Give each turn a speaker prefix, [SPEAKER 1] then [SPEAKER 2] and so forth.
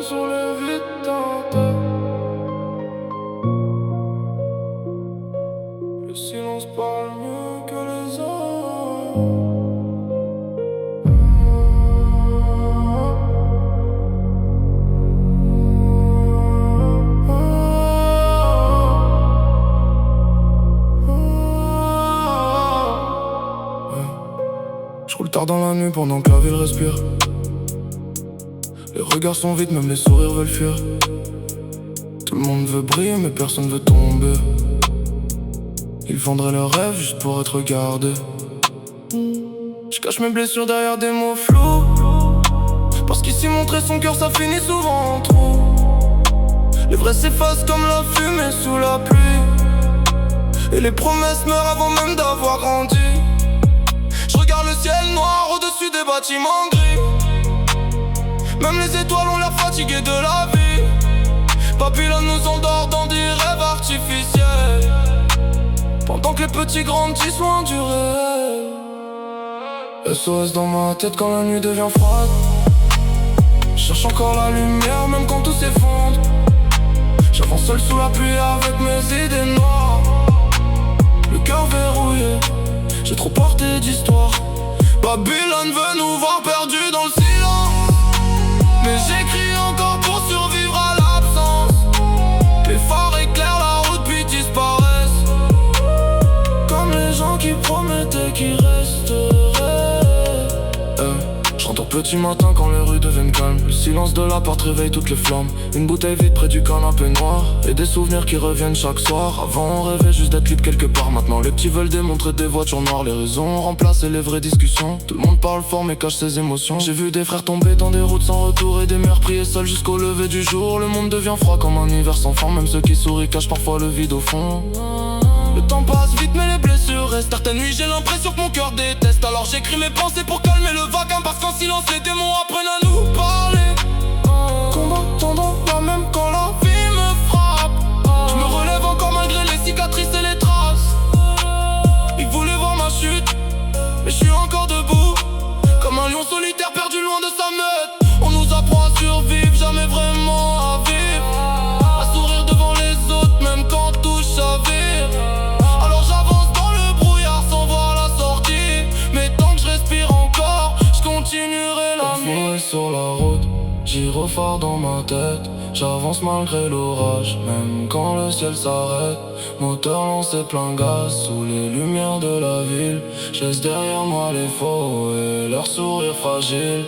[SPEAKER 1] sur les vides d'un tas. Le silence parle mieux que les hommes. Je roule tard dans la nuit pendant que la ville respire. Les regards sont vides, même les sourires veulent fuir. Tout le monde veut briller, mais personne veut tomber. Ils vendraient leurs rêves juste pour être regardés. Je cache mes blessures derrière des mots flous, parce qu'ici montrer son cœur ça finit souvent en trou. Les vrais s'effacent comme la fumée sous la pluie, et les promesses meurent avant même d'avoir grandi. Je regarde le ciel noir au-dessus des bâtiments gris. Même les étoiles ont l'air fatiguées de la vie. Babylone nous endort dans des rêves artificiels, pendant que les petits grandissent loin du réel. SOS dans ma tête quand la nuit devient froide. Je cherche encore la lumière même quand tout s'effondre. J'avance seul sous la pluie avec mes idées noires, le cœur verrouillé, j'ai trop porté d'histoire. Babylone veut nous voir perdus dans le silence, mais j'écris encore pour survivre à l'absence. Les phares éclairent la route puis disparaissent, comme les gens qui promettaient qu'ils resteraient. J'entends petit matin quand les rues deviennent calmes. Le silence de l'appart réveille toutes les flammes. Une bouteille vide près du canapé noir, et des souvenirs qui reviennent chaque soir. Avant on rêvait juste d'être libre quelque part. Maintenant les petits veulent démontrer des voitures noires. Les raisons ont remplacé les vraies discussions. Tout le monde parle fort mais cache ses émotions. J'ai vu des frères tomber dans des routes sans retour, et des mères prier seules jusqu'au lever du jour. Le monde devient froid comme un hiver sans fin. Même ceux qui sourient cachent parfois le vide au fond. Le temps passe vite mais les blessures restent. Certaines nuits j'ai l'impression que mon cœur déteste. Alors j'écris mes pensées pour calmer le vacarme, parce qu'en silence les démons apprennent à nous parler. Combattant dans la même quand la vie me frappe. Je me relève encore malgré les cicatrices et les traces. Ils voulaient voir ma chute, mais je suis encore debout, comme un lion solitaire perdu loin de sa meute. On nous apprend à survivre, jamais vraiment à vivre, à sourire devant les autres même quand tout chavire. Alors j'avance dans le brouillard sans voir la sortie, mais tant que je respire encore, je continuerai la nuit. Sur la route, gyrophare dans ma tête. J'avance malgré l'orage, même quand le ciel s'arrête. Moteur lancé plein gaz sous les lumières de la ville. Je laisse derrière moi les faux et leurs sourires fragiles.